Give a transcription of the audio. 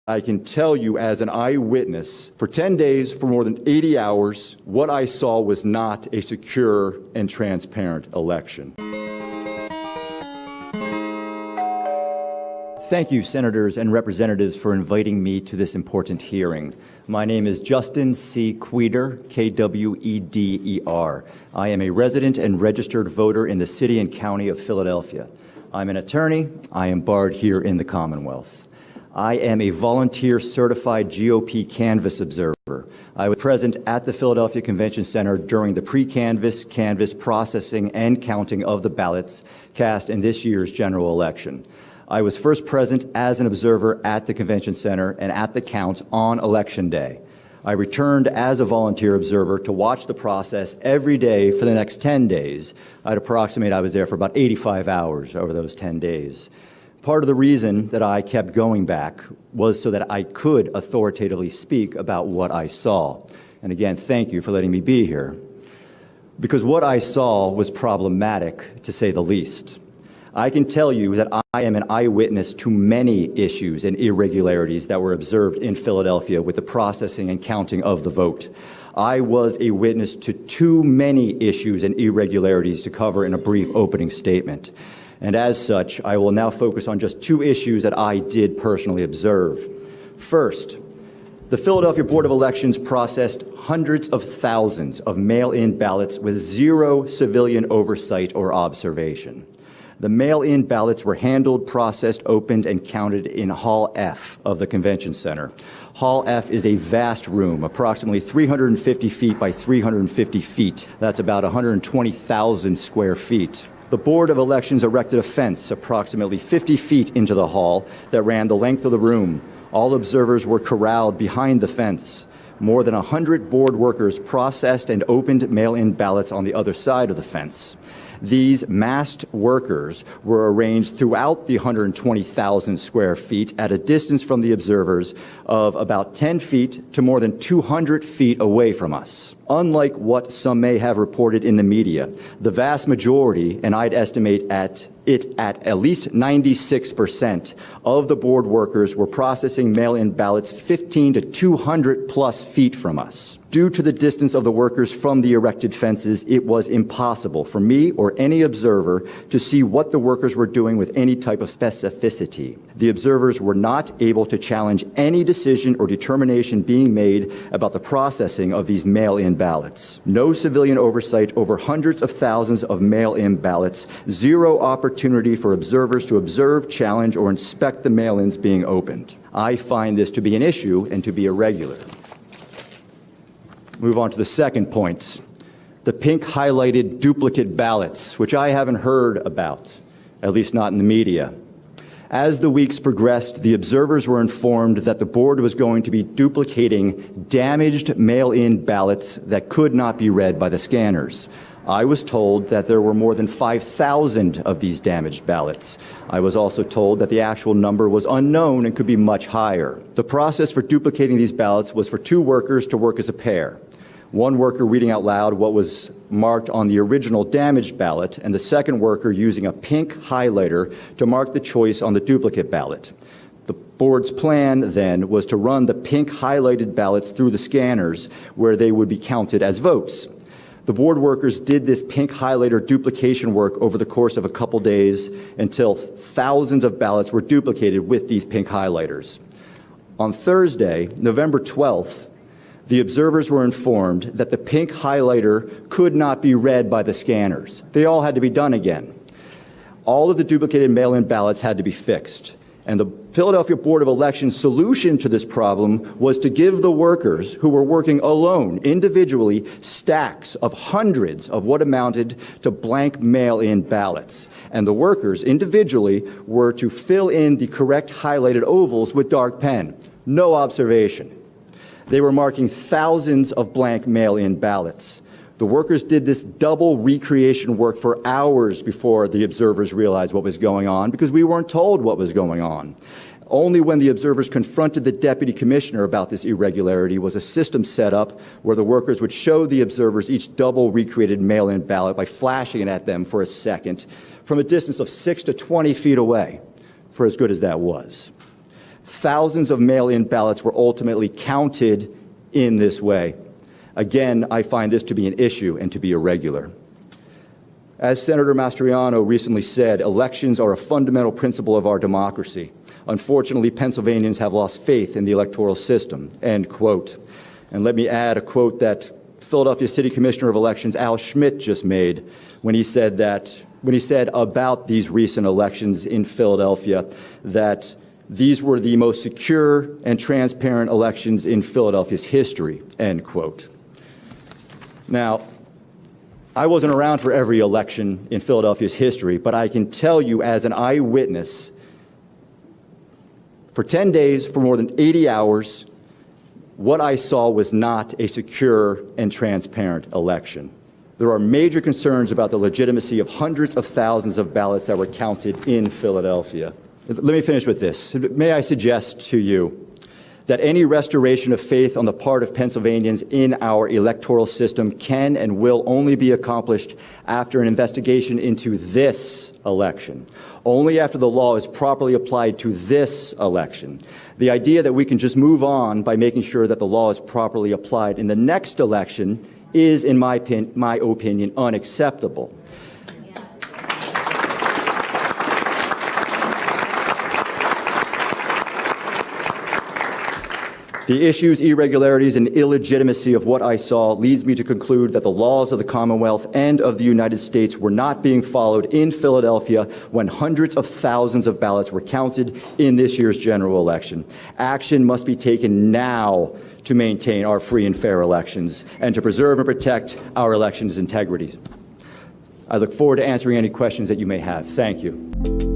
I can tell you as an eyewitness, for 10 days, for more than 80 hours, what I saw was not a secure and transparent election. Thank you, Senators and Representatives, for inviting me to this important hearing. My name is Justin C. KWEDER, K-W-E-D-E-R. I am a resident and registered voter in the City and County of Philadelphia. I'm an attorney. I am barred here in the Commonwealth. I am a volunteer certified GOP canvass observer. I was present at the Philadelphia Convention Center during the pre-canvass, canvass processing, and counting of the ballots cast in this year's general election. I was first present as an observer at the Convention Center and at the count on Election Day. I returned as a volunteer observer to watch the process every day for the next 10 days. I'd approximate I was there for about 85 hours over those 10 days. Part of the reason that I kept going back was so that I could authoritatively speak about what I saw. And again, thank you for letting me be here. Because what I saw was problematic, to say the least. I can tell you that I am an eyewitness to many issues and irregularities that were observed in Philadelphia with the processing and counting of the vote. I was a witness to too many issues and irregularities to cover in a brief opening statement. And as such, I will now focus on just two issues that I did personally observe. First, the Philadelphia Board of Elections processed hundreds of thousands of mail-in ballots with zero civilian oversight or observation. The mail-in ballots were handled, processed, opened, and counted in Hall F of the Convention Center. Hall F is a vast room, approximately 350 feet by 350 feet. That's about 120,000 square feet. The Board of Elections erected a fence approximately 50 feet into the hall that ran the length of the room. All observers were corralled behind the fence. More than 100 board workers processed and opened mail-in ballots on the other side of the fence. These masked workers were arranged throughout the 120,000 square feet at a distance from the observers of about 10 feet to more than 200 feet away from us. Unlike what some may have reported in the media, the vast majority, and I'd estimate at least 96% of the board workers were processing mail-in ballots 15 to 200 plus feet from us. Due to the distance of the workers from the erected fences, it was impossible for me or any observer to see what the workers were doing with any type of specificity. The observers were not able to challenge any decision or determination being made about the processing of these mail-in ballots. No civilian oversight over hundreds of thousands of mail-in ballots. Zero opportunity for observers to observe, challenge, or inspect the mail-ins being opened. I find this to be an issue and to be irregular. Move on to the second point, the pink highlighted duplicate ballots, which I haven't heard about, at least not in the media. As the weeks progressed, the observers were informed that the board was going to be duplicating damaged mail-in ballots that could not be read by the scanners. I was told that there were more than 5,000 of these damaged ballots. I was also told that the actual number was unknown and could be much higher. The process for duplicating these ballots was for two workers to work as a pair. One worker reading out loud what was marked on the original damaged ballot, and the second worker using a pink highlighter to mark the choice on the duplicate ballot. The board's plan then was to run the pink highlighted ballots through the scanners where they would be counted as votes. The board workers did this pink highlighter duplication work over the course of a couple days until thousands of ballots were duplicated with these pink highlighters. On Thursday, November 12th, the observers were informed that the pink highlighter could not be read by the scanners. They all had to be done again. All of the duplicated mail-in ballots had to be fixed. And the Philadelphia Board of Elections' solution to this problem was to give the workers who were working alone, individually, stacks of hundreds of what amounted to blank mail-in ballots. And the workers, individually, were to fill in the correct highlighted ovals with dark pen. No observation. They were marking thousands of blank mail-in ballots. The workers did this double recreation work for hours before the observers realized what was going on, because we weren't told what was going on. Only when the observers confronted the deputy commissioner about this irregularity was a system set up where the workers would show the observers each double recreated mail-in ballot by flashing it at them for a second from a distance of 6 to 20 feet away, for as good as that was. Thousands of mail-in ballots were ultimately counted in this way. Again, I find this to be an issue and to be irregular. As Senator Mastriano recently said, elections are a fundamental principle of our democracy. Unfortunately, Pennsylvanians have lost faith in the electoral system, end quote. And let me add a quote that Philadelphia City Commissioner of Elections Al Schmidt just made when he said about these recent elections in Philadelphia that these were the most secure and transparent elections in Philadelphia's history, end quote. Now, I wasn't around for every election in Philadelphia's history, but I can tell you as an eyewitness, for 10 days, for more than 80 hours, what I saw was not a secure and transparent election. There are major concerns about the legitimacy of hundreds of thousands of ballots that were counted in Philadelphia. Let me finish with this. May I suggest to you that any restoration of faith on the part of Pennsylvanians in our electoral system can and will only be accomplished after an investigation into this election, only after the law is properly applied to this election. The idea that we can just move on by making sure that the law is properly applied in the next election is, in my opinion, unacceptable. The issues, irregularities, and illegitimacy of what I saw leads me to conclude that the laws of the Commonwealth and of the United States were not being followed in Philadelphia when hundreds of thousands of ballots were counted in this year's general election. Action must be taken now to maintain our free and fair elections and to preserve and protect our elections' integrity. I look forward to answering any questions that you may have. Thank you.